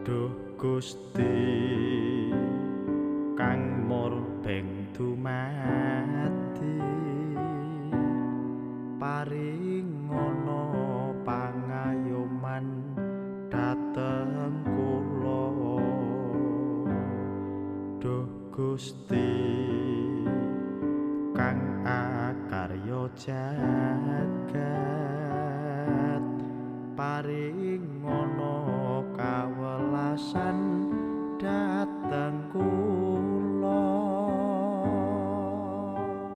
Duh Gusti kang murbeng dumati paringono pangayoman dhateng kula Duh Gusti kang akarya jagat paringono kawelasan